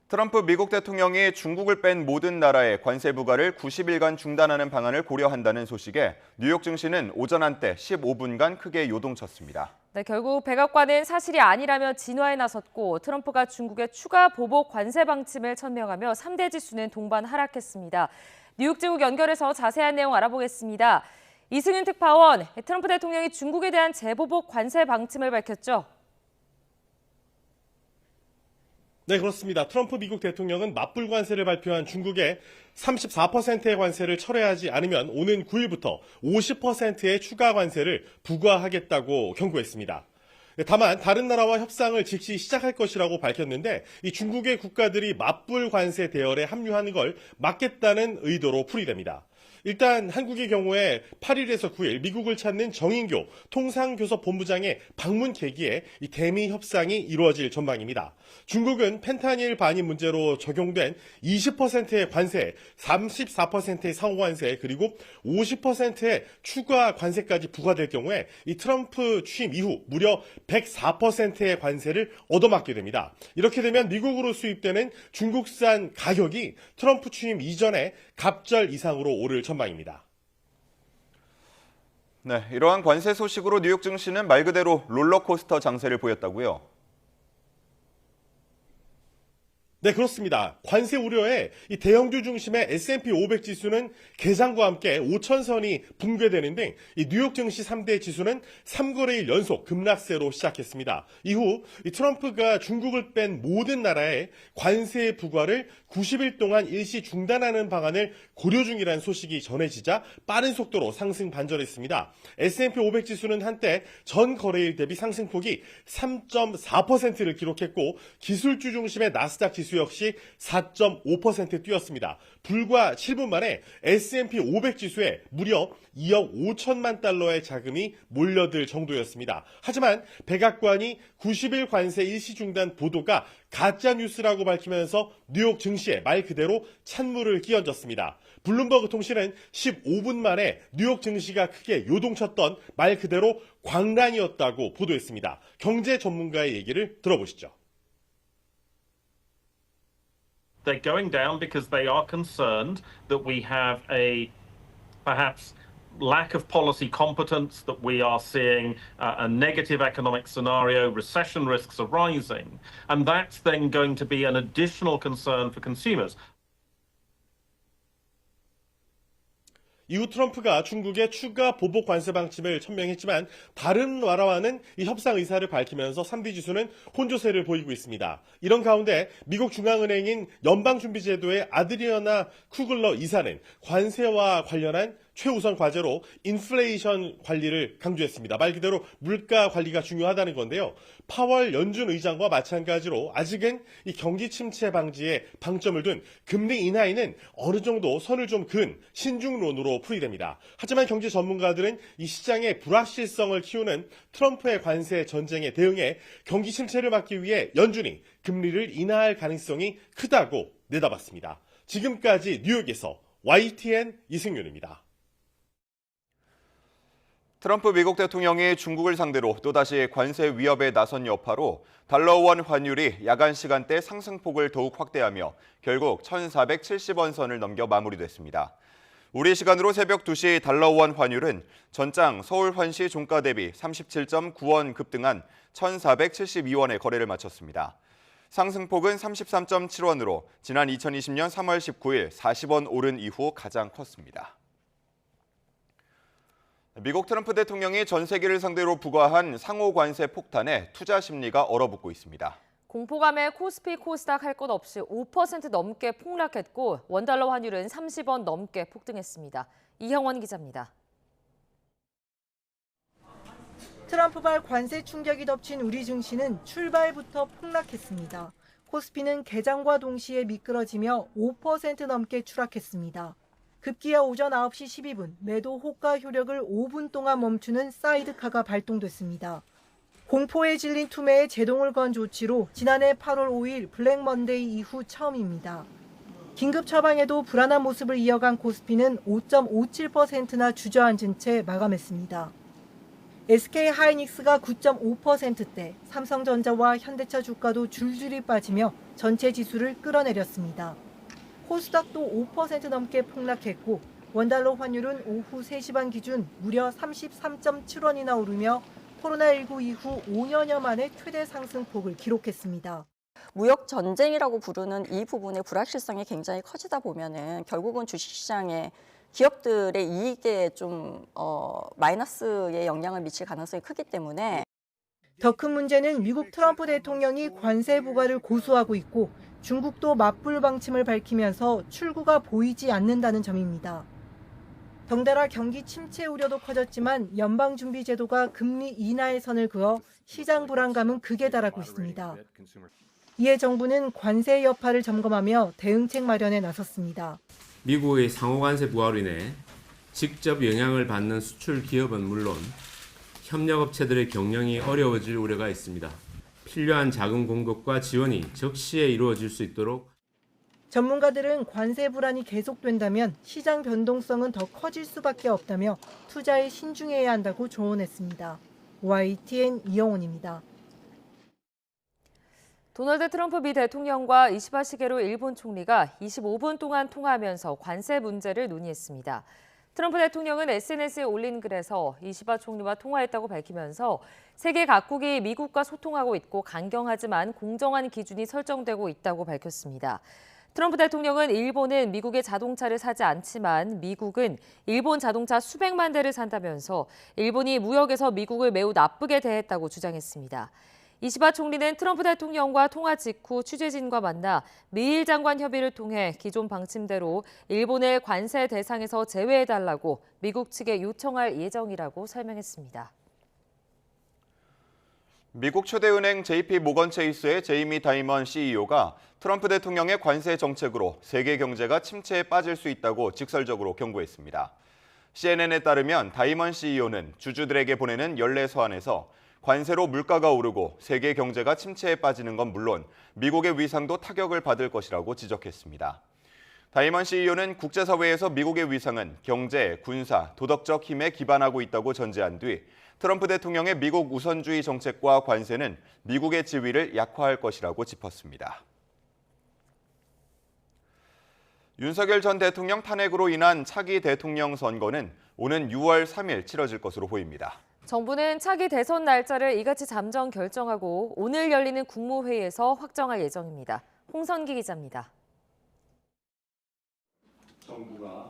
트럼프 미국 대통령이 중국을 뺀 모든 나라의 관세 부과를 90일간 중단하는 방안을 고려한다는 소식에 뉴욕 증시는 오전 한때 15분간 크게 요동쳤습니다. 네, 결국 백악관은 사실이 아니라며 진화에 나섰고 트럼프가 중국의 추가 보복 관세 방침을 천명하며 3대 지수는 동반 하락했습니다. 뉴욕 지국 연결해서 자세한 내용 알아보겠습니다. 이승윤 특파원, 트럼프 대통령이 중국에 대한 재보복 관세 방침을 밝혔죠. 네, 그렇습니다. 트럼프 미국 대통령은 맞불 관세를 발표한 중국에 34%의 관세를 철회하지 않으면 오는 9일부터 50%의 추가 관세를 부과하겠다고 경고했습니다. 다만 다른 나라와 협상을 즉시 시작할 것이라고 밝혔는데 이 중국의 국가들이 맞불 관세 대열에 합류하는 걸 막겠다는 의도로 풀이됩니다. 일단 한국의 경우에 8일에서 9일 미국을 찾는 정인교 통상교섭본부장의 방문 계기에 이 대미 협상이 이루어질 전망입니다. 중국은 펜타닐 반입 문제로 적용된 20%의 관세, 34%의 상호관세, 그리고 50%의 추가 관세까지 부과될 경우에 이 트럼프 취임 이후 무려 104%의 관세를 얻어맞게 됩니다. 이렇게 되면 미국으로 수입되는 중국산 가격이 트럼프 취임 이전에 갑절 이상으로 오를 전망입니다. 네, 이러한 관세 소식으로 뉴욕 증시는 말 그대로 롤러코스터 장세를 보였다고요? 네, 그렇습니다. 관세 우려에 이 대형주 중심의 S&P 500 지수는 개장과 함께 5천선이 붕괴되는 등 이 뉴욕 증시 3대 지수는 3거래일 연속 급락세로 시작했습니다. 이후 이 트럼프가 중국을 뺀 모든 나라의 관세 부과를 90일 동안 일시 중단하는 방안을 고려 중이라는 소식이 전해지자 빠른 속도로 상승 반전했습니다. S&P 500 지수는 한때 전 거래일 대비 상승폭이 3.4%를 기록했고 기술주 중심의 나스닥 지수 역시 4.5% 뛰었습니다. 불과 7분 만에 S&P 500 지수에 무려 2억 5천만 달러의 자금이 몰려들 정도였습니다. 하지만 백악관이 90일 관세 일시 중단 보도가 가짜 뉴스라고 밝히면서 뉴욕 증시에 말 그대로 찬물을 끼얹었습니다. 블룸버그 통신은 15분 만에 뉴욕 증시가 크게 요동쳤던 말 그대로 광란이었다고 보도했습니다. 경제 전문가의 얘기를 들어보시죠. They're going down because they are concerned that we have a perhaps lack of policy competence, that we are seeing a negative economic scenario, recession risks are rising, and that's then going to be an additional concern for consumers. 이후 트럼프가 중국의 추가 보복 관세 방침을 천명했지만 다른 나라와는 이 협상 의사를 밝히면서 3대 지수는 혼조세를 보이고 있습니다. 이런 가운데 미국 중앙은행인 연방준비제도의 아드리아나 쿠글러 이사는 관세와 관련한 최우선 과제로 인플레이션 관리를 강조했습니다. 말 그대로 물가 관리가 중요하다는 건데요. 파월 연준 의장과 마찬가지로 아직은 이 경기 침체 방지에 방점을 둔 금리 인하에는 어느 정도 선을 좀 그은 신중론으로 풀이됩니다. 하지만 경제 전문가들은 이 시장의 불확실성을 키우는 트럼프의 관세 전쟁에 대응해 경기 침체를 막기 위해 연준이 금리를 인하할 가능성이 크다고 내다봤습니다. 지금까지 뉴욕에서 YTN 이승윤입니다. 트럼프 미국 대통령이 중국을 상대로 또다시 관세 위협에 나선 여파로 달러 원 환율이 야간 시간대 상승폭을 더욱 확대하며 결국 1,470원 선을 넘겨 마무리됐습니다. 우리 시간으로 새벽 2시 달러 원 환율은 전장 서울 환시 종가 대비 37.9원 급등한 1,472원에 거래를 마쳤습니다. 상승폭은 33.7원으로 지난 2020년 3월 19일 40원 오른 이후 가장 컸습니다. 미국 트럼프 대통령이 전 세계를 상대로 부과한 상호 관세 폭탄에 투자 심리가 얼어붙고 있습니다. 공포감에 코스피, 코스닥 할 것 없이 5% 넘게 폭락했고 원달러 환율은 30원 넘게 폭등했습니다. 이형원 기자입니다. 트럼프발 관세 충격이 덮친 우리 증시는 출발부터 폭락했습니다. 코스피는 개장과 동시에 미끄러지며 5% 넘게 추락했습니다. 급기야 오전 9시 12분 매도 호가 효력을 5분 동안 멈추는 사이드카가 발동됐습니다. 공포에 질린 투매에 제동을 건 조치로 지난해 8월 5일 블랙 먼데이 이후 처음입니다. 긴급 처방에도 불안한 모습을 이어간 코스피는 5.57%나 주저앉은 채 마감했습니다. SK하이닉스가 9.5%대, 삼성전자와 현대차 주가도 줄줄이 빠지며 전체 지수를 끌어내렸습니다. 코스닥도 5% 넘게 폭락했고 원달러 환율은 오후 3시 반 기준 무려 33.7원이나 오르며 코로나19 이후 5년여 만에 최대 상승폭을 기록했습니다. 무역 전쟁이라고 부르는 이 부분의 불확실성이 굉장히 커지다 보면은 결국은 주식시장에 기업들의 이익에 좀 마이너스의 영향을 미칠 가능성이 크기 때문에 더 큰 문제는 미국 트럼프 대통령이 관세 부과를 고수하고 있고 중국도 맞불 방침을 밝히면서 출구가 보이지 않는다는 점입니다. 덩달아 경기 침체 우려도 커졌지만 연방준비제도가 금리 인하의 선을 그어 시장 불안감은 극에 달하고 있습니다. 이에 정부는 관세 여파를 점검하며 대응책 마련에 나섰습니다. 미국의 상호관세 부과로 인해 직접 영향을 받는 수출 기업은 물론 협력업체들의 경영이 어려워질 우려가 있습니다. 필요한 자금 공급과 지원이 적시에 이루어질 수 있도록 전문가들은 관세 불안이 계속된다면 시장 변동성은 더 커질 수밖에 없다며 투자에 신중해야 한다고 조언했습니다. YTN 이영훈입니다. 도널드 트럼프 미 대통령과 이시바 시게루 일본 총리가 25분 동안 통화하면서 관세 문제를 논의했습니다. 트럼프 대통령은 SNS에 올린 글에서 이시바 총리와 통화했다고 밝히면서 세계 각국이 미국과 소통하고 있고 강경하지만 공정한 기준이 설정되고 있다고 밝혔습니다. 트럼프 대통령은 일본은 미국의 자동차를 사지 않지만 미국은 일본 자동차 수백만 대를 산다면서 일본이 무역에서 미국을 매우 나쁘게 대했다고 주장했습니다. 이시바 총리는 트럼프 대통령과 통화 직후 취재진과 만나 미일 장관 협의를 통해 기존 방침대로 일본을 관세 대상에서 제외해달라고 미국 측에 요청할 예정이라고 설명했습니다. 미국 초대은행 JP 모건 체이스의 제이미 다이먼 CEO가 트럼프 대통령의 관세 정책으로 세계 경제가 침체에 빠질 수 있다고 직설적으로 경고했습니다. CNN에 따르면 다이먼 CEO는 주주들에게 보내는 연례 서한에서 관세로 물가가 오르고 세계 경제가 침체에 빠지는 건 물론 미국의 위상도 타격을 받을 것이라고 지적했습니다. 다이먼 CEO는 국제사회에서 미국의 위상은 경제, 군사, 도덕적 힘에 기반하고 있다고 전제한 뒤 트럼프 대통령의 미국 우선주의 정책과 관세는 미국의 지위를 약화할 것이라고 짚었습니다. 윤석열 전 대통령 탄핵으로 인한 차기 대통령 선거는 오는 6월 3일 치러질 것으로 보입니다. 정부는 차기 대선 날짜를 이같이 잠정 결정하고 오늘 열리는 국무회의에서 확정할 예정입니다. 홍선기 기자입니다.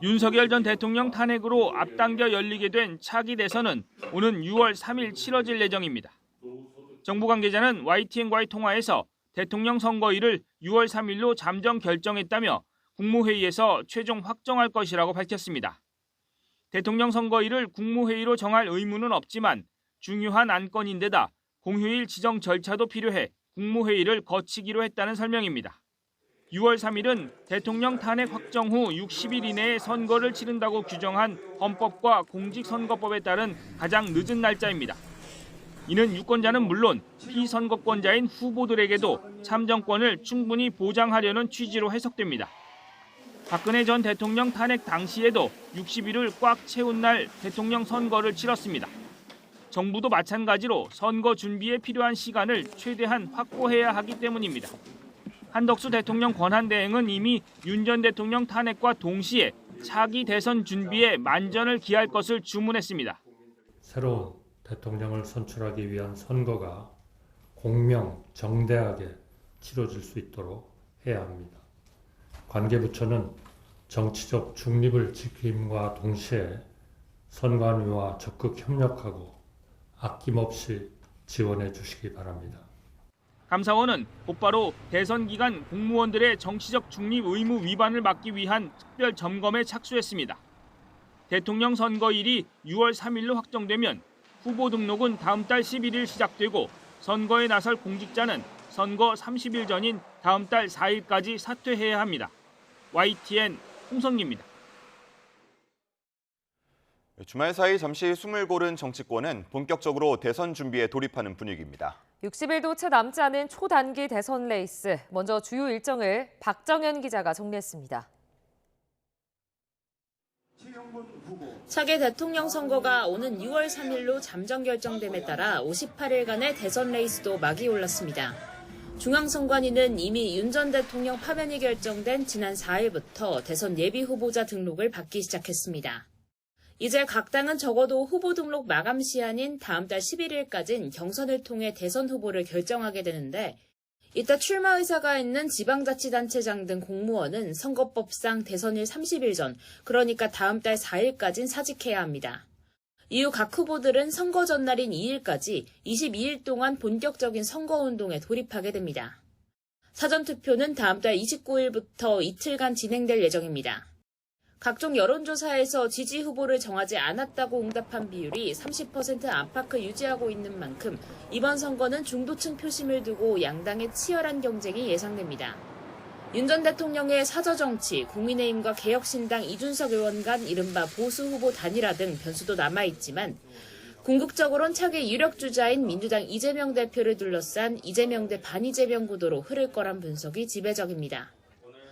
윤석열 전 대통령 탄핵으로 앞당겨 열리게 된 차기 대선은 오는 6월 3일 치러질 예정입니다. 정부 관계자는 YTN과의 통화에서 대통령 선거일을 6월 3일로 잠정 결정했다며 국무회의에서 최종 확정할 것이라고 밝혔습니다. 대통령 선거일을 국무회의로 정할 의무는 없지만 중요한 안건인데다 공휴일 지정 절차도 필요해 국무회의를 거치기로 했다는 설명입니다. 6월 3일은 대통령 탄핵 확정 후 60일 이내에 선거를 치른다고 규정한 헌법과 공직선거법에 따른 가장 늦은 날짜입니다. 이는 유권자는 물론 피선거권자인 후보들에게도 참정권을 충분히 보장하려는 취지로 해석됩니다. 박근혜 전 대통령 탄핵 당시에도 60일을 꽉 채운 날 대통령 선거를 치렀습니다. 정부도 마찬가지로 선거 준비에 필요한 시간을 최대한 확보해야 하기 때문입니다. 한덕수 대통령 권한대행은 이미 윤 전 대통령 탄핵과 동시에 차기 대선 준비에 만전을 기할 것을 주문했습니다. 새로운 대통령을 선출하기 위한 선거가 공명, 정대하게 치러질 수 있도록 해야 합니다. 관계부처는 정치적 중립을 지킴과 동시에 선관위와 적극 협력하고 아낌없이 지원해 주시기 바랍니다. 감사원은 곧바로 대선 기간 공무원들의 정치적 중립 의무 위반을 막기 위한 특별 점검에 착수했습니다. 대통령 선거일이 6월 3일로 확정되면 후보 등록은 다음 달 11일 시작되고 선거에 나설 공직자는 선거 30일 전인 다음 달 4일까지 사퇴해야 합니다. YTN 홍성기입니다. 주말 사이 잠시 숨을 고른 정치권은 본격적으로 대선 준비에 돌입하는 분위기입니다. 60일도 채 남지 않은 초단기 대선 레이스. 먼저 주요 일정을 박정현 기자가 정리했습니다. 차기 대통령 선거가 오는 6월 3일로 잠정 결정됨에 따라 58일간의 대선 레이스도 막이 올랐습니다. 중앙선관위는 이미 윤 전 대통령 파면이 결정된 지난 4일부터 대선 예비 후보자 등록을 받기 시작했습니다. 이제 각 당은 적어도 후보 등록 마감 시한인 다음 달 11일까지는 경선을 통해 대선 후보를 결정하게 되는데 이따 출마 의사가 있는 지방자치단체장 등 공무원은 선거법상 대선일 30일 전, 그러니까 다음 달 4일까지는 사직해야 합니다. 이후 각 후보들은 선거 전날인 2일까지 22일 동안 본격적인 선거운동에 돌입하게 됩니다. 사전투표는 다음 달 29일부터 이틀간 진행될 예정입니다. 각종 여론조사에서 지지 후보를 정하지 않았다고 응답한 비율이 30% 안팎을 유지하고 있는 만큼 이번 선거는 중도층 표심을 두고 양당의 치열한 경쟁이 예상됩니다. 윤 전 대통령의 사저정치, 국민의힘과 개혁신당 이준석 의원 간 이른바 보수 후보 단일화 등 변수도 남아있지만 궁극적으로는 차기 유력 주자인 민주당 이재명 대표를 둘러싼 이재명 대 반이재명 구도로 흐를 거란 분석이 지배적입니다.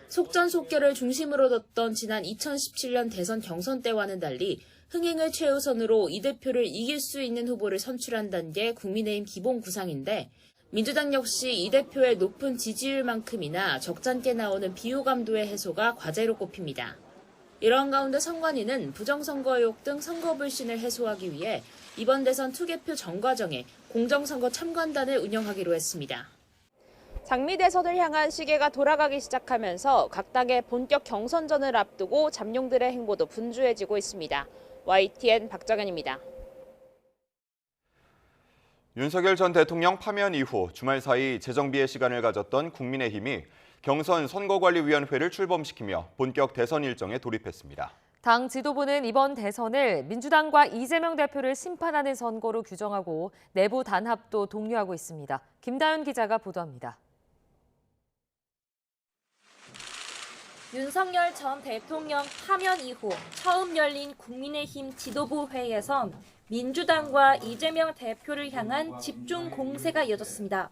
속전속결을 중심으로 뒀던 지난 2017년 대선 경선 때와는 달리 흥행을 최우선으로 이 대표를 이길 수 있는 후보를 선출한다는 게 국민의힘 기본 구상인데 민주당 역시 이 대표의 높은 지지율만큼이나 적잖게 나오는 비호감도의 해소가 과제로 꼽힙니다. 이러한 가운데 선관위는 부정선거 의혹 등 선거 불신을 해소하기 위해 이번 대선 투개표 전 과정에 공정선거 참관단을 운영하기로 했습니다. 장미 대선을 향한 시계가 돌아가기 시작하면서 각 당의 본격 경선전을 앞두고 잠룡들의 행보도 분주해지고 있습니다. YTN 박정현입니다. 윤석열 전 대통령 파면 이후 주말 사이 재정비의 시간을 가졌던 국민의힘이 경선 선거관리위원회를 출범시키며 본격 대선 일정에 돌입했습니다. 당 지도부는 이번 대선을 민주당과 이재명 대표를 심판하는 선거로 규정하고 내부 단합도 독려하고 있습니다. 김다윤 기자가 보도합니다. 윤석열 전 대통령 파면 이후 처음 열린 국민의힘 지도부 회의에선 민주당과 이재명 대표를 향한 집중 공세가 이어졌습니다.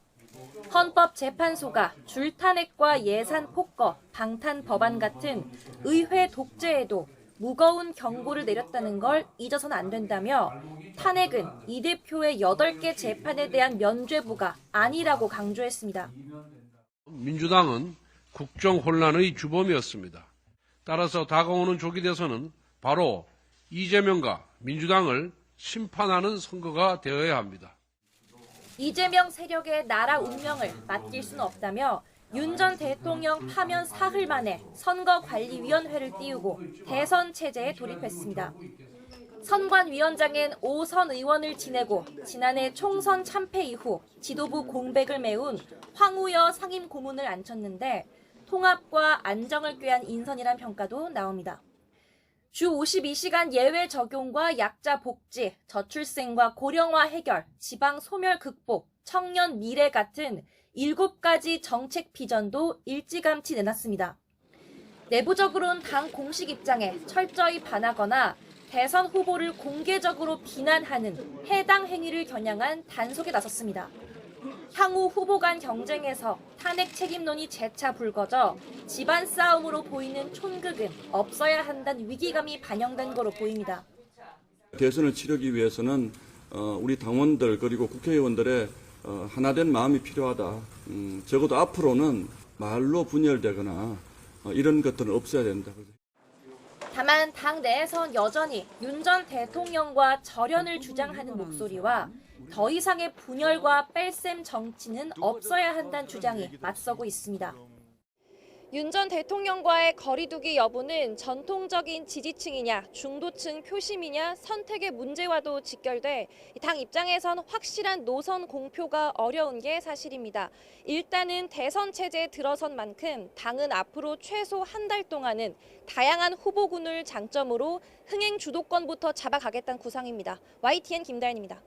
헌법재판소가 줄탄핵과 예산 폭거, 방탄 법안 같은 의회 독재에도 무거운 경고를 내렸다는 걸 잊어선 안 된다며 탄핵은 이 대표의 8개 재판에 대한 면죄부가 아니라고 강조했습니다. 민주당은 국정 혼란의 주범이었습니다. 따라서 다가오는 조기 대선은 바로 이재명과 민주당을 심판하는 선거가 되어야 합니다. 이재명 세력의 나라 운명을 맡길 수는 없다며 윤 전 대통령 파면 사흘 만에 선거관리위원회를 띄우고 대선 체제에 돌입했습니다. 선관위원장엔 5선 의원을 지내고 지난해 총선 참패 이후 지도부 공백을 메운 황우여 상임고문을 앉혔는데 통합과 안정을 꾀한 인선이란 평가도 나옵니다. 주 52시간 예외 적용과 약자 복지, 저출생과 고령화 해결, 지방 소멸 극복, 청년 미래 같은 7가지 정책 비전도 일찌감치 내놨습니다. 내부적으로는 당 공식 입장에 철저히 반하거나 대선 후보를 공개적으로 비난하는 해당 행위를 겨냥한 단속에 나섰습니다. 향후 후보 간 경쟁에서 탄핵 책임론이 재차 불거져 집안 싸움으로 보이는 촌극은 없어야 한다는 위기감이 반영된 거로 보입니다. 대선을 치르기 위해서는 우리 당원들 그리고 국회의원들의 하나된 마음이 필요하다. 적어도 앞으로는 말로 분열되거나 이런 것들은 없어야 된다. 다만 당 내에선 여전히 윤 전 대통령과 절연을 주장하는 목소리와 더 이상의 분열과 뺄셈 정치는 없어야 한다는 주장이 맞서고 있습니다. 윤 전 대통령과의 거리두기 여부는 전통적인 지지층이냐 중도층 표심이냐 선택의 문제와도 직결돼 당 입장에선 확실한 노선 공표가 어려운 게 사실입니다. 일단은 대선 체제에 들어선 만큼 당은 앞으로 최소 한 달 동안은 다양한 후보군을 장점으로 흥행 주도권부터 잡아가겠다는 구상입니다. YTN 김다현입니다.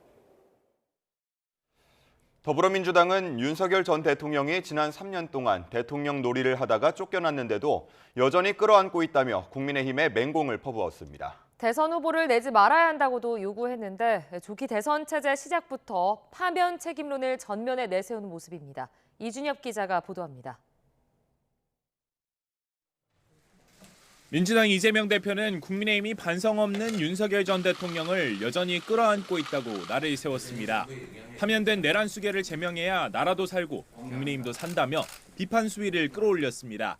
더불어민주당은 윤석열 전 대통령이 지난 3년 동안 대통령 놀이를 하다가 쫓겨났는데도 여전히 끌어안고 있다며 국민의힘에 맹공을 퍼부었습니다. 대선 후보를 내지 말아야 한다고도 요구했는데 조기 대선 체제 시작부터 파면 책임론을 전면에 내세우는 모습입니다. 이준엽 기자가 보도합니다. 민주당 이재명 대표는 국민의힘이 반성 없는 윤석열 전 대통령을 여전히 끌어안고 있다고 나를 세웠습니다. 파면된 내란 수계를 제명해야 나라도 살고 국민의힘도 산다며 비판 수위를 끌어올렸습니다.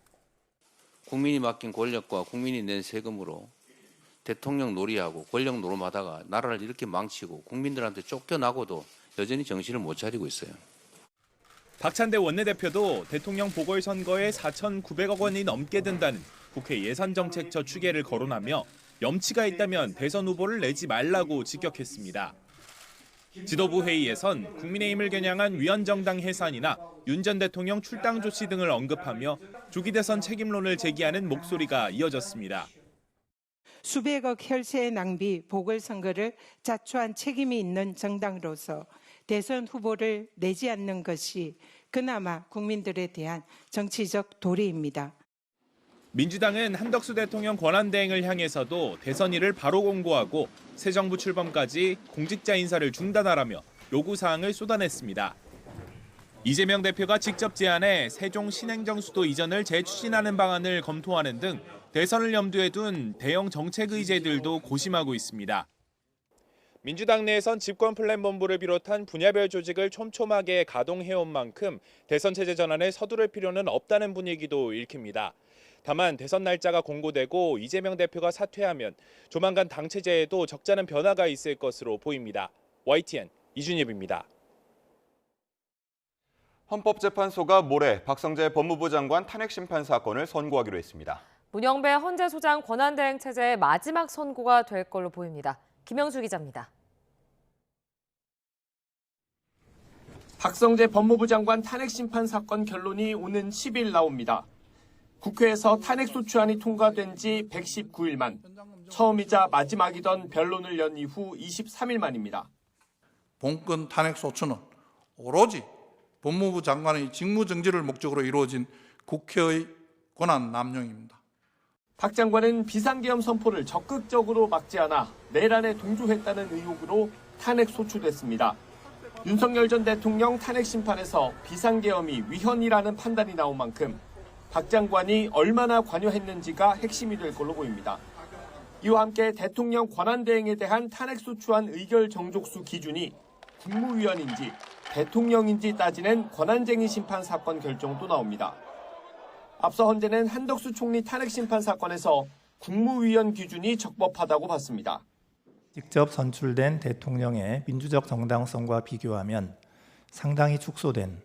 국민이 맡긴 권력과 국민이 낸 세금으로 대통령 놀이하고 권력 노름하다가 나라를 이렇게 망치고 국민들한테 쫓겨나고도 여전히 정신을 못 차리고 있어요. 박찬대 원내대표도 대통령 보궐선거에 4,900억 원이 넘게 든다는 국회 예산정책처 추계를 거론하며 염치가 있다면 대선 후보를 내지 말라고 직격했습니다. 지도부 회의에선 국민의힘을 겨냥한 위원정당 해산이나 윤 전 대통령 출당 조치 등을 언급하며 조기 대선 책임론을 제기하는 목소리가 이어졌습니다. 수백억 혈세의 낭비 보궐선거를 자초한 책임이 있는 정당으로서 대선 후보를 내지 않는 것이 그나마 국민들에 대한 정치적 도리입니다. 민주당은 한덕수 대통령 권한대행을 향해서도 대선일을 바로 공고하고 새 정부 출범까지 공직자 인사를 중단하라며 요구사항을 쏟아냈습니다. 이재명 대표가 직접 제안해 세종 신행정수도 이전을 재추진하는 방안을 검토하는 등 대선을 염두에 둔 대형 정책 의제들도 고심하고 있습니다. 민주당 내에선 집권플랜본부를 비롯한 분야별 조직을 촘촘하게 가동해온 만큼 대선 체제 전환에 서두를 필요는 없다는 분위기도 읽힙니다. 다만 대선 날짜가 공고되고 이재명 대표가 사퇴하면 조만간 당 체제에도 적잖은 변화가 있을 것으로 보입니다. YTN 이준엽입니다. 헌법재판소가 모레 박성재 법무부 장관 탄핵 심판 사건을 선고하기로 했습니다. 문영배 헌재 소장 권한대행 체제의 마지막 선고가 될 걸로 보입니다. 김영수 기자입니다. 박성재 법무부 장관 탄핵 심판 사건 결론이 오는 10일 나옵니다. 국회에서 탄핵소추안이 통과된 지 119일 만, 처음이자 마지막이던 변론을 연 이후 23일 만입니다. 본건 탄핵소추는 오로지 법무부 장관의 직무정지를 목적으로 이루어진 국회의 권한 남용입니다. 박 장관은 비상계엄 선포를 적극적으로 막지 않아 내란에 동조했다는 의혹으로 탄핵 소추됐습니다. 윤석열 전 대통령 탄핵 심판에서 비상계엄이 위헌이라는 판단이 나온 만큼 박 장관이 얼마나 관여했는지가 핵심이 될 걸로 보입니다. 이와 함께 대통령 권한대행에 대한 탄핵소추안 의결 정족수 기준이 국무위원인지 대통령인지 따지는 권한쟁의 심판 사건 결정도 나옵니다. 앞서 헌재는 한덕수 총리 탄핵 심판 사건에서 국무위원 기준이 적법하다고 봤습니다. 직접 선출된 대통령의 민주적 정당성과 비교하면 상당히 축소된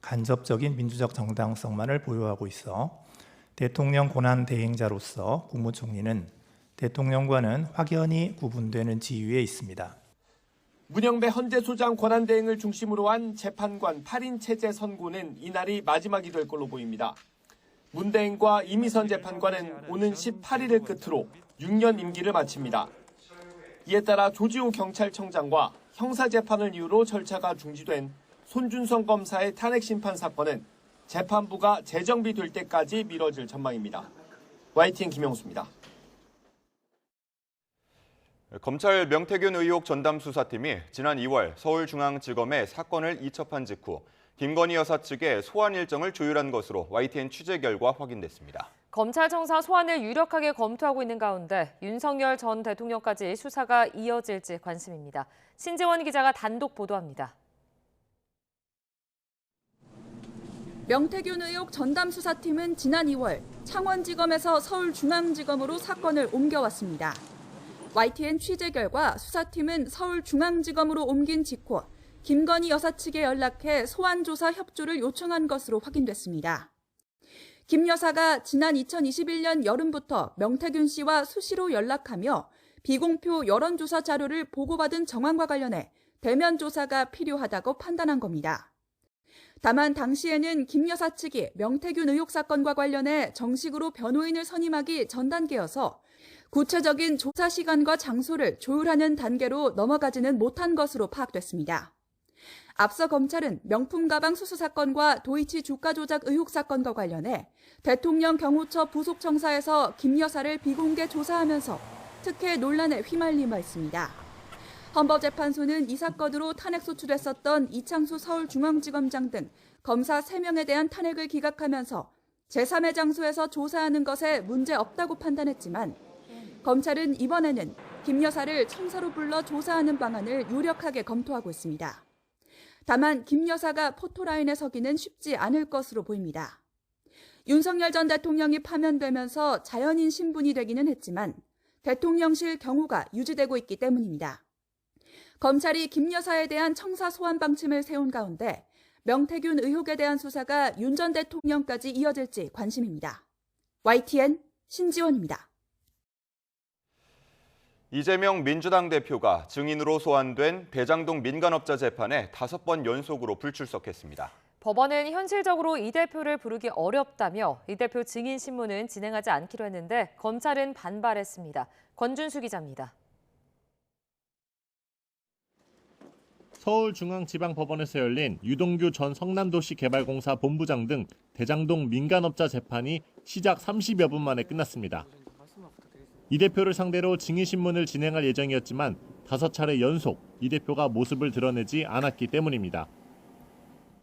간접적인 민주적 정당성만을 보유하고 있어 대통령 권한 대행자로서 국무총리는 대통령과는 확연히 구분되는 지위에 있습니다. 문영배 헌재 소장 권한 대행을 중심으로 한 재판관 8인 체제 선고는 이날이 마지막이 될 걸로 보입니다. 문 대행과 이미선 재판관은 오는 18일을 끝으로 6년 임기를 마칩니다. 이에 따라 조지호 경찰청장과 형사재판을 이유로 절차가 중지된 손준성 검사의 탄핵 심판 사건은 재판부가 재정비될 때까지 미뤄질 전망입니다. YTN 김영수입니다. 검찰 명태균 의혹 전담 수사팀이 지난 2월 서울중앙지검에 사건을 이첩한 직후 김건희 여사 측의 소환 일정을 조율한 것으로 YTN 취재 결과 확인됐습니다. 검찰청사 소환을 유력하게 검토하고 있는 가운데 윤석열 전 대통령까지 수사가 이어질지 관심입니다. 신재원 기자가 단독 보도합니다. 명태균 의혹 전담 수사팀은 지난 2월 창원지검에서 서울중앙지검으로 사건을 옮겨왔습니다. YTN 취재 결과 수사팀은 서울중앙지검으로 옮긴 직후 김건희 여사 측에 연락해 소환조사 협조를 요청한 것으로 확인됐습니다. 김 여사가 지난 2021년 여름부터 명태균 씨와 수시로 연락하며 비공표 여론조사 자료를 보고받은 정황과 관련해 대면 조사가 필요하다고 판단한 겁니다. 다만 당시에는 김 여사 측이 명태균 의혹 사건과 관련해 정식으로 변호인을 선임하기 전 단계여서 구체적인 조사 시간과 장소를 조율하는 단계로 넘어가지는 못한 것으로 파악됐습니다. 앞서 검찰은 명품 가방 수수 사건과 도이치 주가 조작 의혹 사건과 관련해 대통령 경호처 부속청사에서 김 여사를 비공개 조사하면서 특혜 논란에 휘말린 바 있습니다. 헌법재판소는 이 사건으로 탄핵 소추됐었던 이창수 서울중앙지검장 등 검사 3명에 대한 탄핵을 기각하면서 제3의 장소에서 조사하는 것에 문제 없다고 판단했지만 검찰은 이번에는 김 여사를 청사로 불러 조사하는 방안을 유력하게 검토하고 있습니다. 다만 김 여사가 포토라인에 서기는 쉽지 않을 것으로 보입니다. 윤석열 전 대통령이 파면되면서 자연인 신분이 되기는 했지만 대통령실 경호가 유지되고 있기 때문입니다. 검찰이 김 여사에 대한 청사 소환 방침을 세운 가운데 명태균 의혹에 대한 수사가 윤 전 대통령까지 이어질지 관심입니다. YTN 신지원입니다. 이재명 민주당 대표가 증인으로 소환된 대장동 민간업자 재판에 5번 연속으로 불출석했습니다. 법원은 현실적으로 이 대표를 부르기 어렵다며 이 대표 증인 신문은 진행하지 않기로 했는데 검찰은 반발했습니다. 권준수 기자입니다. 서울중앙지방법원에서 열린 유동규 전 성남도시개발공사 본부장 등 대장동 민간업자 재판이 시작 30여 분 만에 끝났습니다. 이 대표를 상대로 증인신문을 진행할 예정이었지만 5차례 연속 이 대표가 모습을 드러내지 않았기 때문입니다.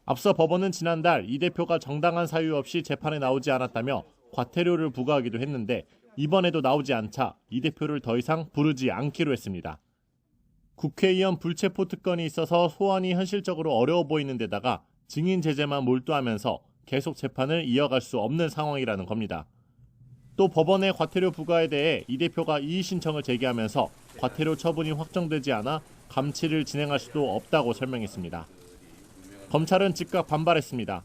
앞서 법원은 지난달 이 대표가 정당한 사유 없이 재판에 나오지 않았다며 과태료를 부과하기도 했는데 이번에도 나오지 않자 이 대표를 더 이상 부르지 않기로 했습니다. 국회의원 불체포 특권이 있어서 소환이 현실적으로 어려워 보이는 데다가 증인 제재만 몰두하면서 계속 재판을 이어갈 수 없는 상황이라는 겁니다. 또 법원의 과태료 부과에 대해 이 대표가 이의 신청을 제기하면서 과태료 처분이 확정되지 않아 감치를 진행할 수도 없다고 설명했습니다. 검찰은 즉각 반발했습니다.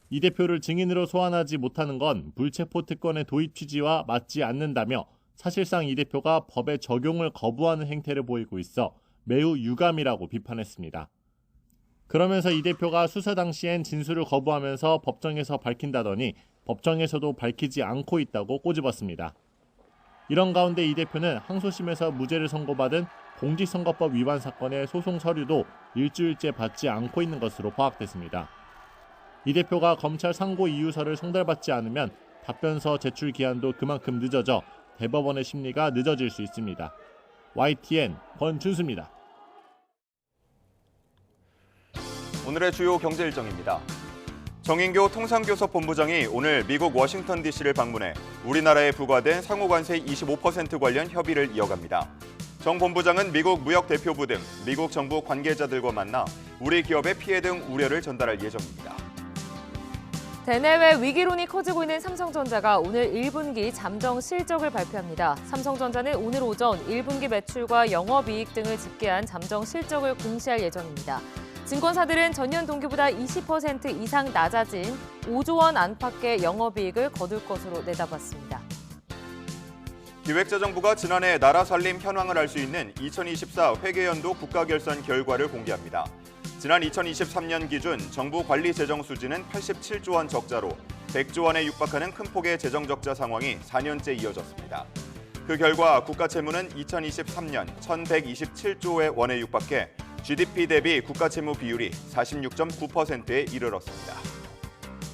이 대표를 증인으로 소환하지 못하는 건 불체포 특권의 도입 취지와 맞지 않는다며 사실상 이 대표가 법의 적용을 거부하는 행태를 보이고 있어 매우 유감이라고 비판했습니다. 그러면서 이 대표가 수사 당시엔 진술을 거부하면서 법정에서 밝힌다더니 법정에서도 밝히지 않고 있다고 꼬집었습니다. 이런 가운데 이 대표는 항소심에서 무죄를 선고받은 공직선거법 위반 사건의 소송 서류도 일주일째 받지 않고 있는 것으로 파악됐습니다. 이 대표가 검찰 상고 이유서를 송달받지 않으면 답변서 제출 기한도 그만큼 늦어져 대법원의 심리가 늦어질 수 있습니다. YTN 권준수입니다. 오늘의 주요 경제 일정입니다. 정인교 통상교섭본부장이 오늘 미국 워싱턴 DC를 방문해 우리나라에 부과된 상호관세 25% 관련 협의를 이어갑니다. 정 본부장은 미국 무역대표부 등 미국 정부 관계자들과 만나 우리 기업의 피해 등 우려를 전달할 예정입니다. 대내외 위기론이 커지고 있는 삼성전자가 오늘 1분기 잠정 실적을 발표합니다. 삼성전자는 오늘 오전 1분기 매출과 영업이익 등을 집계한 잠정 실적을 공시할 예정입니다. 증권사들은 전년 동기보다 20% 이상 낮아진 5조 원 안팎의 영업이익을 거둘 것으로 내다봤습니다. 기획재정부가 지난해 나라 살림 현황을 알 수 있는 2024 회계연도 국가결산 결과를 공개합니다. 지난 2023년 기준 정부 관리 재정 수지는 87조 원 적자로 100조 원에 육박하는 큰 폭의 재정 적자 상황이 4년째 이어졌습니다. 그 결과 국가 채무는 2023년 1,127조 원에 육박해 GDP 대비 국가 채무 비율이 46.9%에 이르렀습니다.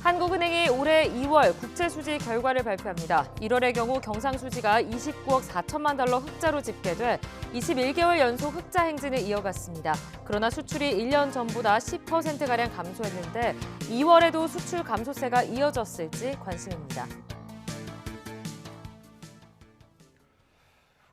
한국은행이 올해 2월 국채 수지 결과를 발표합니다. 1월의 경우 경상수지가 29억 4천만 달러 흑자로 집계돼 21개월 연속 흑자 행진을 이어갔습니다. 그러나 수출이 1년 전보다 10%가량 감소했는데 2월에도 수출 감소세가 이어졌을지 관심입니다.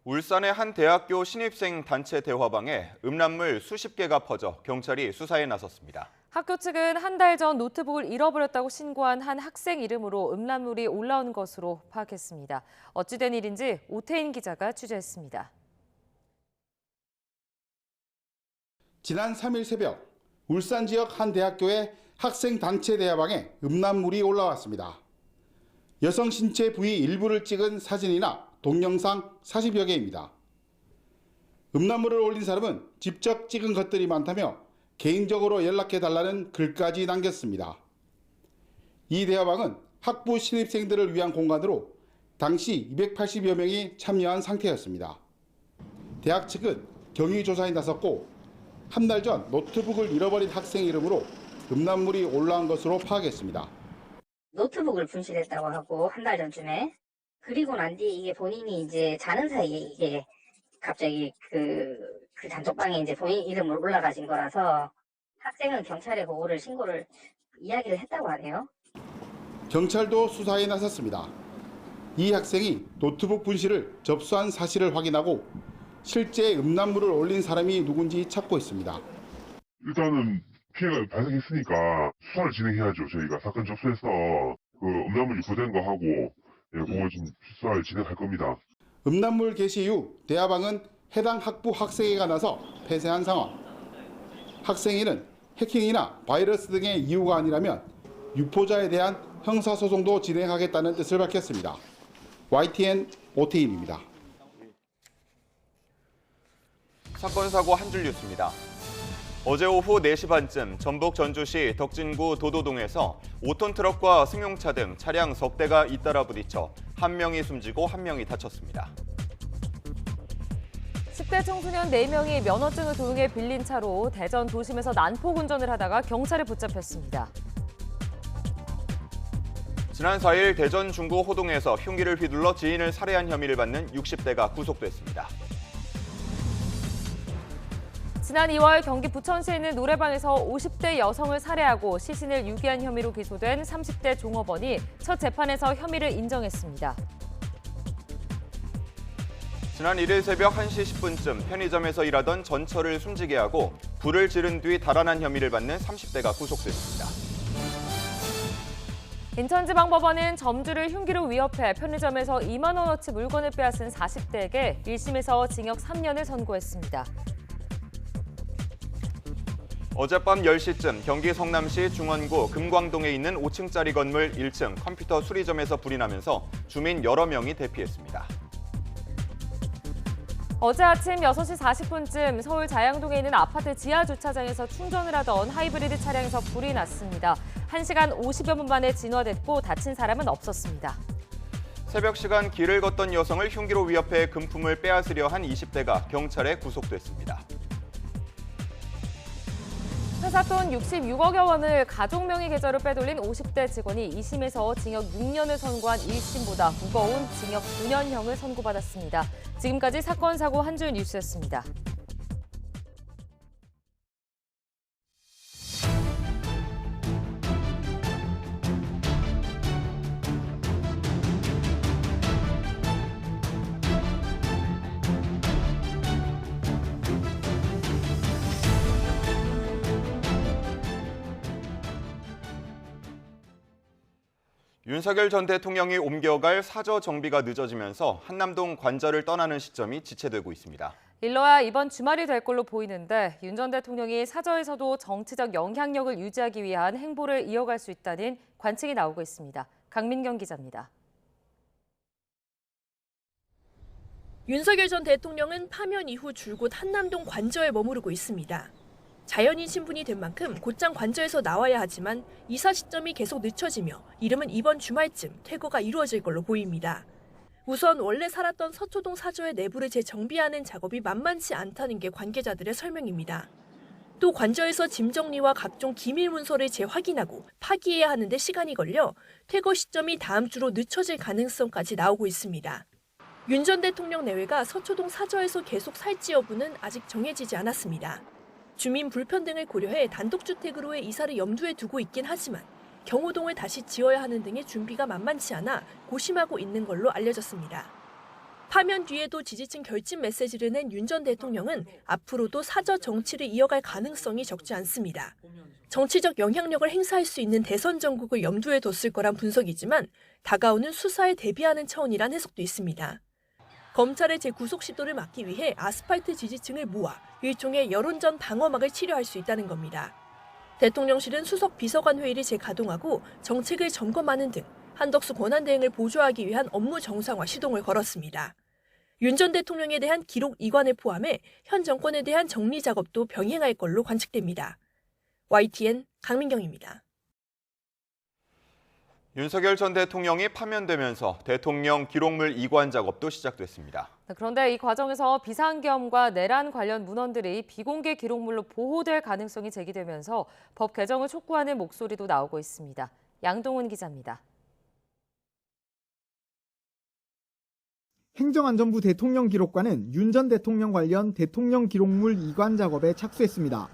울산의 한 대학교 신입생 단체 대화방에 음란물 수십 개가 퍼져 경찰이 수사에 나섰습니다. 학교 측은 한 달 전 노트북을 잃어버렸다고 신고한 한 학생 이름으로 음란물이 올라온 것으로 파악했습니다. 어찌된 일인지 오태인 기자가 취재했습니다. 지난 3일 새벽 울산 지역 한 대학교의 학생 단체 대화방에 음란물이 올라왔습니다. 여성 신체 부위 일부를 찍은 사진이나 동영상 40여 개입니다. 음란물을 올린 사람은 직접 찍은 것들이 많다며 개인적으로 연락해달라는 글까지 남겼습니다. 이 대화방은 학부 신입생들을 위한 공간으로 당시 280여 명이 참여한 상태였습니다. 대학 측은 경위 조사에 나섰고 한 달 전 노트북을 잃어버린 학생 이름으로 음란물이 올라온 것으로 파악했습니다. 노트북을 분실했다고 하고 한 달 전쯤에 그리고 난 뒤 이게 본인이 이제 자는 사이에 이게 갑자기 그 단톡방에 이제 본인 이름으로 올라가신 거라서 학생은 경찰에 그거를 신고를 이야기를 했다고 하네요. 경찰도 수사에 나섰습니다. 이 학생이 노트북 분실을 접수한 사실을 확인하고 실제 음란물을 올린 사람이 누군지 찾고 있습니다. 일단은 피해가 발생했으니까 수사를 진행해야죠. 저희가 사건 접수해서 그 음란물 유포된 거 하고 그걸 좀 수사를 진행할 겁니다. 음란물 게시 이후 대화방은 해당 학부 학생회가 나서 폐쇄한 상황. 학생회는 해킹이나 바이러스 등의 이유가 아니라면 유포자에 대한 형사소송도 진행하겠다는 뜻을 밝혔습니다. YTN 오태임입니다. 사건 사고 한 줄 뉴스입니다. 어제 오후 4시 반쯤 전북 전주시 덕진구 도도동에서 5톤 트럭과 승용차 등 차량 석 대가 잇따라 부딪혀 한 명이 숨지고 한 명이 다쳤습니다. 10대 청소년 4명이 면허증을 도용해 빌린 차로 대전 도심에서 난폭 운전을 하다가 경찰에 붙잡혔습니다. 지난 4일 대전 중구 호동에서 흉기를 휘둘러 지인을 살해한 혐의를 받는 60대가 구속됐습니다. 지난 2월 경기 부천시에 있는 노래방에서 50대 여성을 살해하고 시신을 유기한 혐의로 기소된 30대 종업원이 첫 재판에서 혐의를 인정했습니다. 지난 1일 새벽 1시 10분쯤 편의점에서 일하던 전처를 숨지게 하고 불을 지른 뒤 달아난 혐의를 받는 30대가 구속됐습니다. 인천지방법원은 점주를 흉기로 위협해 편의점에서 2만 원어치 물건을 빼앗은 40대에게 1심에서 징역 3년을 선고했습니다. 어젯밤 10시쯤 경기 성남시 중원구 금광동에 있는 5층짜리 건물 1층 컴퓨터 수리점에서 불이 나면서 주민 여러 명이 대피했습니다. 어제 아침 6시 40분쯤 서울 자양동에 있는 아파트 지하 주차장에서 충전을 하던 하이브리드 차량에서 불이 났습니다. 1시간 50여 분 만에 진화됐고 다친 사람은 없었습니다. 새벽 시간 길을 걷던 여성을 흉기로 위협해 금품을 빼앗으려 한 20대가 경찰에 구속됐습니다. 회사 돈 66억여 원을 가족 명의 계좌로 빼돌린 50대 직원이 2심에서 징역 6년을 선고한 1심보다 무거운 징역 9년형을 선고받았습니다. 지금까지 사건, 사고 한 줄 뉴스였습니다. 윤석열 전 대통령이 옮겨갈 사저 정비가 늦어지면서 한남동 관저를 떠나는 시점이 지체되고 있습니다. 일러야 이번 주말이 될 걸로 보이는데 윤 전 대통령이 사저에서도 정치적 영향력을 유지하기 위한 행보를 이어갈 수 있다는 관측이 나오고 있습니다. 강민경 기자입니다. 윤석열 전 대통령은 파면 이후 줄곧 한남동 관저에 머무르고 있습니다. 자연인 신분이 된 만큼 곧장 관저에서 나와야 하지만 이사 시점이 계속 늦춰지며 이르면 이번 주말쯤 퇴거가 이루어질 걸로 보입니다. 우선 원래 살았던 서초동 사저의 내부를 재정비하는 작업이 만만치 않다는 게 관계자들의 설명입니다. 또 관저에서 짐 정리와 각종 기밀 문서를 재확인하고 파기해야 하는데 시간이 걸려 퇴거 시점이 다음 주로 늦춰질 가능성까지 나오고 있습니다. 윤 전 대통령 내외가 서초동 사저에서 계속 살지 여부는 아직 정해지지 않았습니다. 주민 불편 등을 고려해 단독주택으로의 이사를 염두에 두고 있긴 하지만 경호동을 다시 지어야 하는 등의 준비가 만만치 않아 고심하고 있는 걸로 알려졌습니다. 파면 뒤에도 지지층 결집 메시지를 낸 윤 전 대통령은 앞으로도 사저 정치를 이어갈 가능성이 적지 않습니다. 정치적 영향력을 행사할 수 있는 대선 전국을 염두에 뒀을 거란 분석이지만 다가오는 수사에 대비하는 차원이란 해석도 있습니다. 검찰의 재구속 시도를 막기 위해 아스팔트 지지층을 모아 일종의 여론전 방어막을 치료할 수 있다는 겁니다. 대통령실은 수석 비서관 회의를 재가동하고 정책을 점검하는 등 한덕수 권한대행을 보조하기 위한 업무 정상화 시동을 걸었습니다. 윤 전 대통령에 대한 기록 이관을 포함해 현 정권에 대한 정리 작업도 병행할 걸로 관측됩니다. YTN 강민경입니다. 윤석열 전 대통령이 파면되면서 대통령 기록물 이관 작업도 시작됐습니다. 그런데 이 과정에서 비상계엄과 내란 관련 문헌들이 비공개 기록물로 보호될 가능성이 제기되면서 법 개정을 촉구하는 목소리도 나오고 있습니다. 양동훈 기자입니다. 행정안전부 대통령 기록관은 윤 전 대통령 관련 대통령 기록물 이관 작업에 착수했습니다.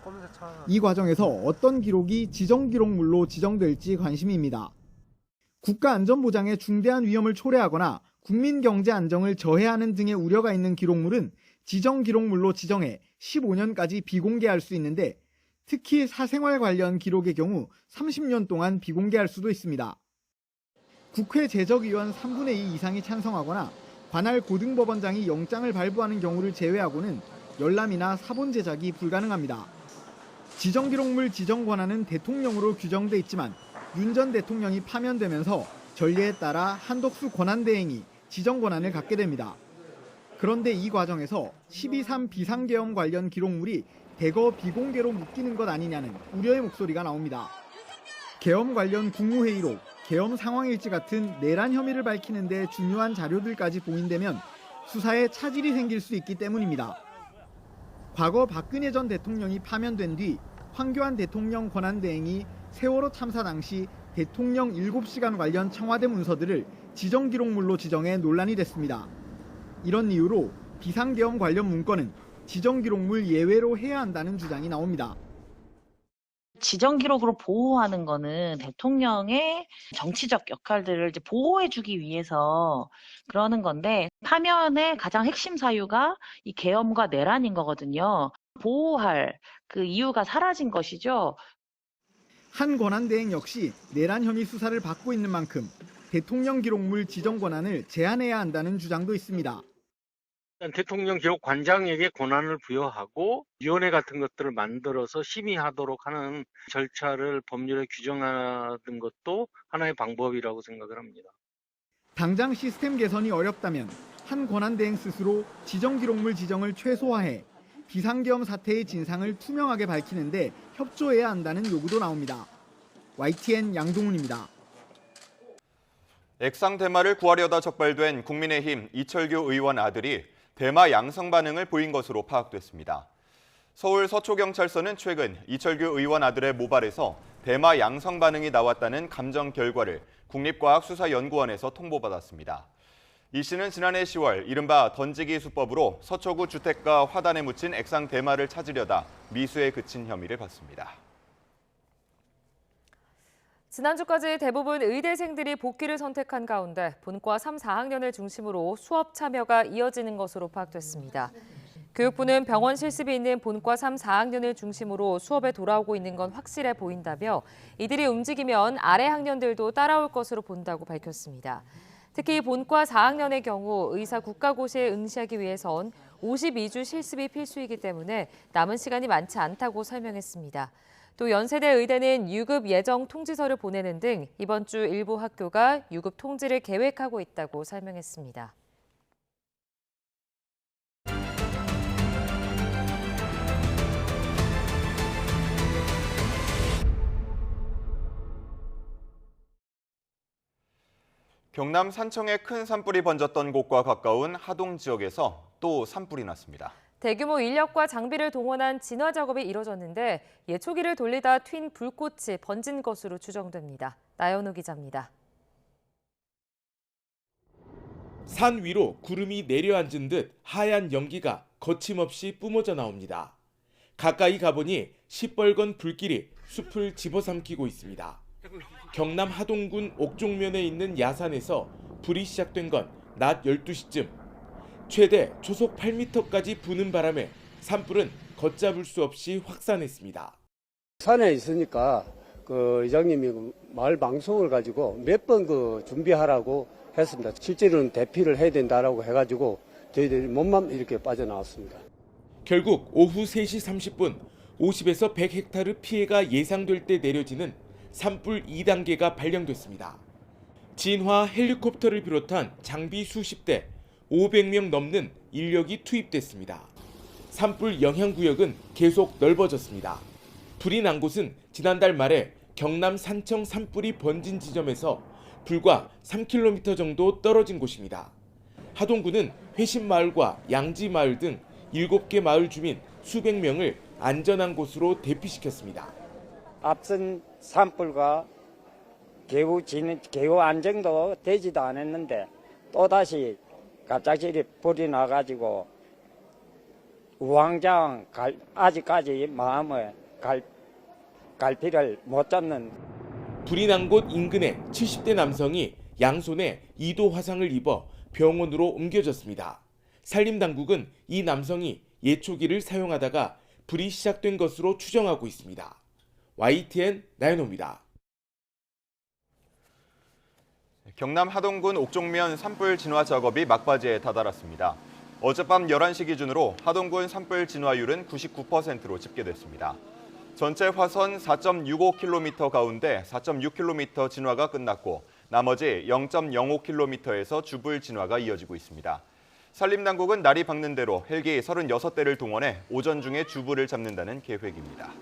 이 과정에서 어떤 기록이 지정 기록물로 지정될지 관심입니다. 국가안전보장에 중대한 위험을 초래하거나 국민 경제 안정을 저해하는 등의 우려가 있는 기록물은 지정 기록물로 지정해 15년까지 비공개할 수 있는데 특히 사생활 관련 기록의 경우 30년 동안 비공개할 수도 있습니다. 국회 제적의원 3분의 2 이상이 찬성하거나 관할 고등법원장이 영장을 발부하는 경우를 제외하고는 열람이나 사본 제작이 불가능합니다. 지정기록물 지정 권한은 대통령으로 규정돼 있지만 윤 전 대통령이 파면되면서 전례에 따라 한덕수 권한대행이 지정 권한을 갖게 됩니다. 그런데 이 과정에서 12.3 비상계엄 관련 기록물이 대거 비공개로 묶이는 것 아니냐는 우려의 목소리가 나옵니다. 계엄 관련 국무회의록, 계엄 상황일지 같은 내란 혐의를 밝히는 데 중요한 자료들까지 봉인되면 수사에 차질이 생길 수 있기 때문입니다. 과거 박근혜 전 대통령이 파면된 뒤 황교안 대통령 권한대행이 세월호 참사 당시 대통령 7시간 관련 청와대 문서들을 지정기록물로 지정해 논란이 됐습니다. 이런 이유로 비상계엄 관련 문건은 지정기록물 예외로 해야 한다는 주장이 나옵니다. 지정기록으로 보호하는 거는 대통령의 정치적 역할들을 이제 보호해주기 위해서 그러는 건데 파면의 가장 핵심 사유가 이 계엄과 내란인 거거든요. 보호할 그 이유가 사라진 것이죠. 한 권한대행 역시 내란 혐의 수사를 받고 있는 만큼 대통령 기록물 지정 권한을 제한해야 한다는 주장도 있습니다. 대통령 기록관장에게 권한을 부여하고 위원회 같은 것들을 만들어서 심의하도록 하는 절차를 법률에 규정하는 것도 하나의 방법이라고 생각을 합니다. 당장 시스템 개선이 어렵다면 한 권한대행 스스로 지정기록물 지정을 최소화해 비상계엄 사태의 진상을 투명하게 밝히는데 협조해야 한다는 요구도 나옵니다. YTN 양동훈입니다. 액상 대마를 구하려다 적발된 국민의힘 이철규 의원 아들이 대마 양성 반응을 보인 것으로 파악됐습니다. 서울 서초경찰서는 최근 이철규 의원 아들의 모발에서 대마 양성 반응이 나왔다는 감정 결과를 국립과학수사연구원에서 통보받았습니다. 이 씨는 지난해 10월 이른바 던지기 수법으로 서초구 주택가 화단에 묻힌 액상 대마를 찾으려다 미수에 그친 혐의를 받습니다. 지난주까지 대부분 의대생들이 복귀를 선택한 가운데 본과 3, 4학년을 중심으로 수업 참여가 이어지는 것으로 파악됐습니다. 교육부는 병원 실습이 있는 본과 3, 4학년을 중심으로 수업에 돌아오고 있는 건 확실해 보인다며 이들이 움직이면 아래 학년들도 따라올 것으로 본다고 밝혔습니다. 특히 본과 4학년의 경우 의사 국가고시에 응시하기 위해선 52주 실습이 필수이기 때문에 남은 시간이 많지 않다고 설명했습니다. 또 연세대 의대는 유급 예정 통지서를 보내는 등 이번 주 일부 학교가 유급 통지를 계획하고 있다고 설명했습니다. 경남 산청에 큰 산불이 번졌던 곳과 가까운 하동 지역에서 또 산불이 났습니다. 대규모 인력과 장비를 동원한 진화 작업이 이뤄졌는데 예초기를 돌리다 튄 불꽃이 번진 것으로 추정됩니다. 나연우 기자입니다. 산 위로 구름이 내려앉은 듯 하얀 연기가 거침없이 뿜어져 나옵니다. 가까이 가보니 시뻘건 불길이 숲을 집어삼키고 있습니다. 경남 하동군 옥종면에 있는 야산에서 불이 시작된 건 낮 12시쯤. 최대 초속 8m까지 부는 바람에 산불은 걷잡을 수 없이 확산했습니다. 산에 있으니까 이장님이 마을 방송을 가지고 몇 번 준비하라고 했습니다. 실제로는 대피를 해야 된다라고 해가지고 저희들이 몸만 이렇게 빠져나왔습니다. 결국 오후 3시 30분 50에서 100헥타르 피해가 예상될 때 내려지는 산불 2단계가 발령됐습니다. 진화 헬리콥터를 비롯한 장비 수십 대, 500명 넘는 인력이 투입됐습니다. 산불 영향구역은 계속 넓어졌습니다. 불이 난 곳은 지난달 말에 경남 산청 산불이 번진 지점에서 불과 3km 정도 떨어진 곳입니다. 하동군은 회신마을과 양지마을 등 7개 마을 주민 수백 명을 안전한 곳으로 대피시켰습니다. 앞선 산불과 개우 안정도 되지도 않았는데 또다시 갑자기 불이 나가지고 우왕좌왕 아직까지 마음을 갈피를 못 잡는. 불이 난 곳 인근의 70대 남성이 양손에 2도 화상을 입어 병원으로 옮겨졌습니다. 산림당국은 이 남성이 예초기를 사용하다가 불이 시작된 것으로 추정하고 있습니다. YTN 나연호입니다. 경남 하동군 옥종면 산불 진화 작업이 막바지에 다다랐습니다. 어젯밤 11시 기준으로 하동군 산불 진화율은 99%로 집계됐습니다. 전체 화선 4.65km 가운데 4.6km 진화가 끝났고 나머지 0.05km에서 주불 진화가 이어지고 있습니다. 산림당국은 날이 밝는 대로 헬기 36대를 동원해 오전 중에 주불을 잡는다는 계획입니다.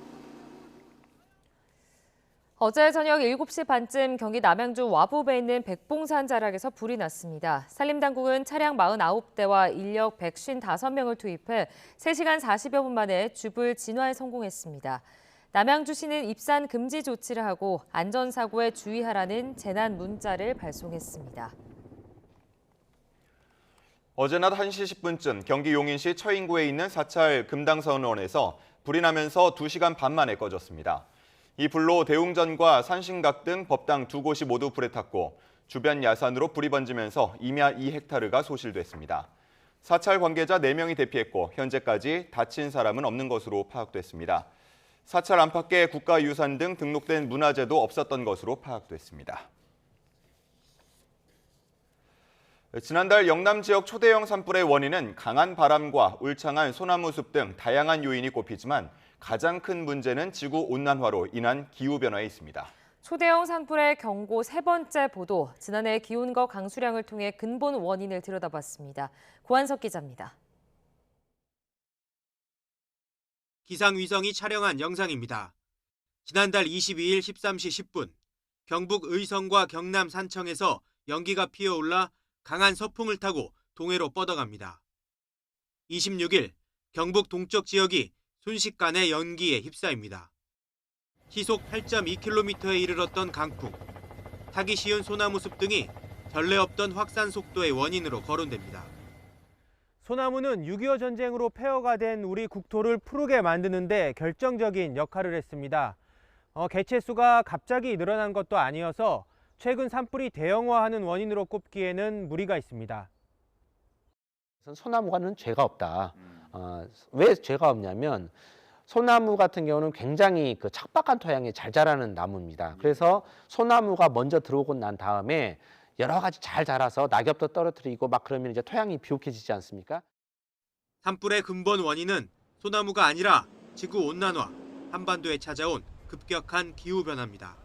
어제 저녁 7시 반쯤 경기 남양주 와부에 있는 백봉산 자락에서 불이 났습니다. 산림당국은 차량 49대와 인력 155명을 투입해 3시간 40여 분 만에 주불 진화에 성공했습니다. 남양주시는 입산 금지 조치를 하고 안전사고에 주의하라는 재난 문자를 발송했습니다. 어제 낮 1시 10분쯤 경기 용인시 처인구에 있는 사찰 금당선원에서 불이 나면서 2시간 반 만에 꺼졌습니다. 이 불로 대웅전과 산신각 등 법당 2곳이 모두 불에 탔고 주변 야산으로 불이 번지면서 임야 2헥타르가 소실됐습니다. 사찰 관계자 4명이 대피했고 현재까지 다친 사람은 없는 것으로 파악됐습니다. 사찰 안팎에 국가유산 등 등록된 문화재도 없었던 것으로 파악됐습니다. 지난달 영남 지역 초대형 산불의 원인은 강한 바람과 울창한 소나무 숲 등 다양한 요인이 꼽히지만 가장 큰 문제는 지구온난화로 인한 기후변화에 있습니다. 초대형 산불의 경고 3번째 보도, 지난해 기온과 강수량을 통해 근본 원인을 들여다봤습니다. 고한석 기자입니다. 기상위성이 촬영한 영상입니다. 지난달 22일 13시 10분, 경북 의성과 경남 산청에서 연기가 피어올라 강한 서풍을 타고 동해로 뻗어갑니다. 26일, 경북 동쪽 지역이 순식간에 연기에 휩싸입니다. 시속 8.2km에 이르렀던 강풍, 타기 쉬운 소나무 숲 등이 전례 없던 확산 속도의 원인으로 거론됩니다. 소나무는 6.25 전쟁으로 폐허가 된 우리 국토를 푸르게 만드는 데 결정적인 역할을 했습니다. 개체수가 갑자기 늘어난 것도 아니어서 최근 산불이 대형화하는 원인으로 꼽기에는 무리가 있습니다. 소나무가는 죄가 없다. 왜 죄가 없냐면 소나무 같은 경우는 굉장히 그 척박한 토양에 잘 자라는 나무입니다. 그래서 소나무가 먼저 들어오고 난 다음에 여러 가지 잘 자라서 낙엽도 떨어뜨리고 막 그러면 이제 토양이 비옥해지지 않습니까? 산불의 근본 원인은 소나무가 아니라 지구온난화, 한반도에 찾아온 급격한 기후변화입니다.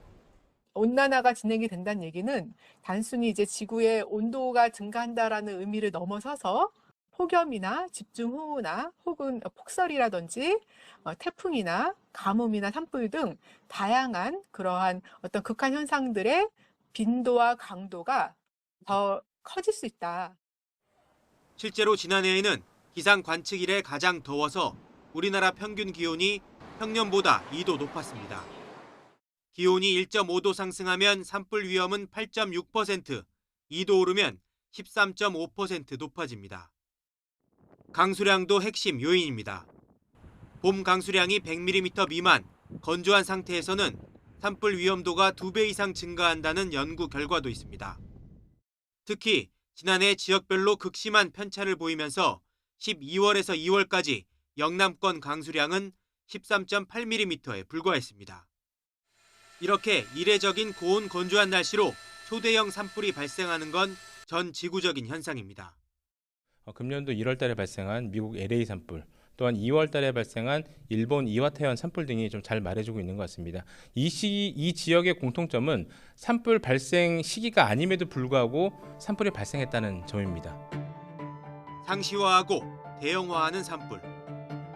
온난화가 진행이 된다는 얘기는 단순히 이제 지구의 온도가 증가한다라는 의미를 넘어서서 폭염이나 집중호우나 혹은 폭설이라든지 태풍이나 가뭄이나 산불 등 다양한 그러한 어떤 극한 현상들의 빈도와 강도가 더 커질 수 있다. 실제로 지난해에는 기상 관측 이래 가장 더워서 우리나라 평균 기온이 평년보다 2도 높았습니다. 기온이 1.5도 상승하면 산불 위험은 8.6%, 2도 오르면 13.5% 높아집니다. 강수량도 핵심 요인입니다. 봄 강수량이 100mm 미만, 건조한 상태에서는 산불 위험도가 2배 이상 증가한다는 연구 결과도 있습니다. 특히 지난해 지역별로 극심한 편차를 보이면서 12월에서 2월까지 영남권 강수량은 13.8mm에 불과했습니다. 이렇게 이례적인 고온 건조한 날씨로 초대형 산불이 발생하는 건 전 지구적인 현상입니다. 금년도 1월 달에 발생한 미국 LA 산불, 또한 2월 달에 발생한 일본 이와타현 산불 등이 좀 잘 말해주고 있는 것 같습니다. 이 지역의 공통점은 산불 발생 시기가 아님에도 불구하고 산불이 발생했다는 점입니다. 상시화하고 대형화하는 산불.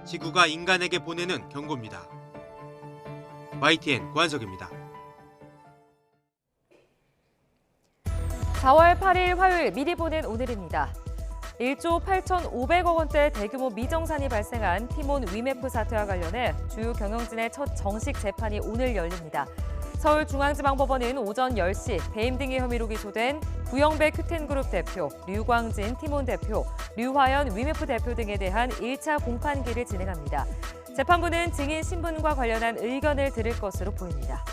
지구가 인간에게 보내는 경고입니다. YTN 고한석입니다. 4월 8일 화요일 미리 보는 오늘입니다. 1조 8,500억 원대 대규모 미정산이 발생한 티몬 위메프 사태와 관련해 주요 경영진의 첫 정식 재판이 오늘 열립니다. 서울중앙지방법원은 오전 10시 배임 등의 혐의로 기소된 구영배 큐텐그룹 대표, 류광진 티몬 대표, 류화연 위메프 대표 등에 대한 1차 공판기를 진행합니다. 재판부는 증인 신분과 관련한 의견을 들을 것으로 보입니다.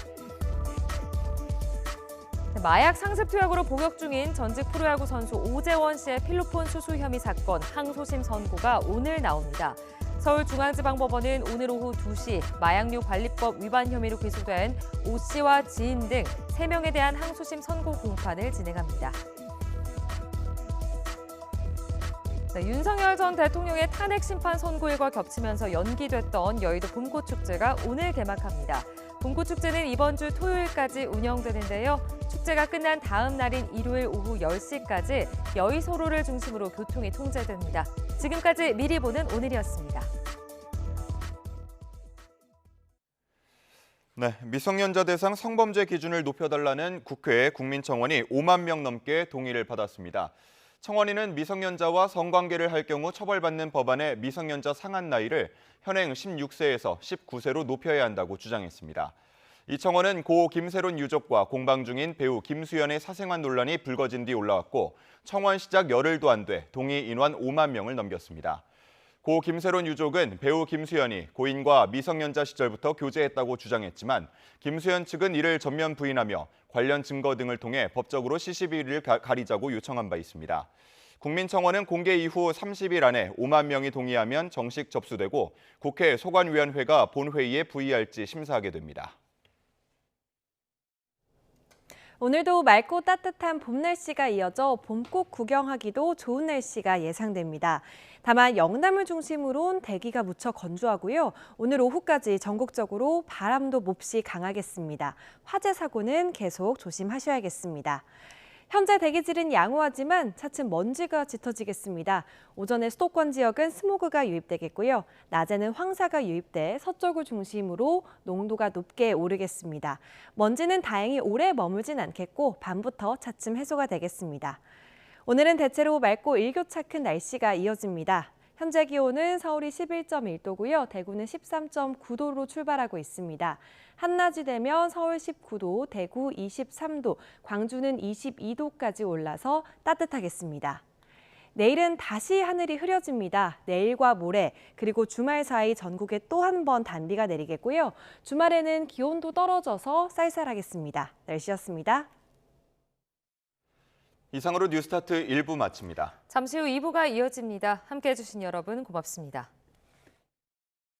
마약 상습 투약으로 복역 중인 전직 프로야구 선수 오재원 씨의 필로폰 수수 혐의 사건 항소심 선고가 오늘 나옵니다. 서울중앙지방법원은 오늘 오후 2시 마약류 관리법 위반 혐의로 기소된 오 씨와 지인 등 3명에 대한 항소심 선고 공판을 진행합니다. 윤석열 전 대통령의 탄핵 심판 선고일과 겹치면서 연기됐던 여의도 봄꽃축제가 오늘 개막합니다. 봄꽃축제는 이번 주 토요일까지 운영되는데요. 축제가 끝난 다음 날인 일요일 오후 10시까지 여의도로를 중심으로 교통이 통제됩니다. 지금까지 미리 보는 오늘이었습니다. 네, 미성년자 대상 성범죄 기준을 높여달라는 국회 국민청원이 5만 명 넘게 동의를 받았습니다. 청원인은 미성년자와 성관계를 할 경우 처벌받는 법안의 미성년자 상한 나이를 현행 16세에서 19세로 높여야 한다고 주장했습니다. 이 청원은 고 김세론 유족과 공방 중인 배우 김수현의 사생활 논란이 불거진 뒤 올라왔고 청원 시작 열흘도 안 돼 동의 인원 5만 명을 넘겼습니다. 고 김세론 유족은 배우 김수현이 고인과 미성년자 시절부터 교제했다고 주장했지만 김수현 측은 이를 전면 부인하며 관련 증거 등을 통해 법적으로 시시비를 가리자고 요청한 바 있습니다. 국민청원은 공개 이후 30일 안에 5만 명이 동의하면 정식 접수되고 국회 소관위원회가 본회의에 부의할지 심사하게 됩니다. 오늘도 맑고 따뜻한 봄 날씨가 이어져 봄꽃 구경하기도 좋은 날씨가 예상됩니다. 다만 영남을 중심으로는 대기가 무척 건조하고요. 오늘 오후까지 전국적으로 바람도 몹시 강하겠습니다. 화재 사고는 계속 조심하셔야겠습니다. 현재 대기질은 양호하지만 차츰 먼지가 짙어지겠습니다. 오전에 수도권 지역은 스모그가 유입되겠고요. 낮에는 황사가 유입돼 서쪽을 중심으로 농도가 높게 오르겠습니다. 먼지는 다행히 오래 머물진 않겠고 밤부터 차츰 해소가 되겠습니다. 오늘은 대체로 맑고 일교차 큰 날씨가 이어집니다. 현재 기온은 서울이 11.1도고요. 대구는 13.9도로 출발하고 있습니다. 한낮이 되면 서울 19도, 대구 23도, 광주는 22도까지 올라서 따뜻하겠습니다. 내일은 다시 하늘이 흐려집니다. 내일과 모레 그리고 주말 사이 전국에 또 한 번 단비가 내리겠고요. 주말에는 기온도 떨어져서 쌀쌀하겠습니다. 날씨였습니다. 이상으로 뉴스타트 1부 마칩니다. 잠시 후 2부가 이어집니다. 함께해 주신 여러분 고맙습니다.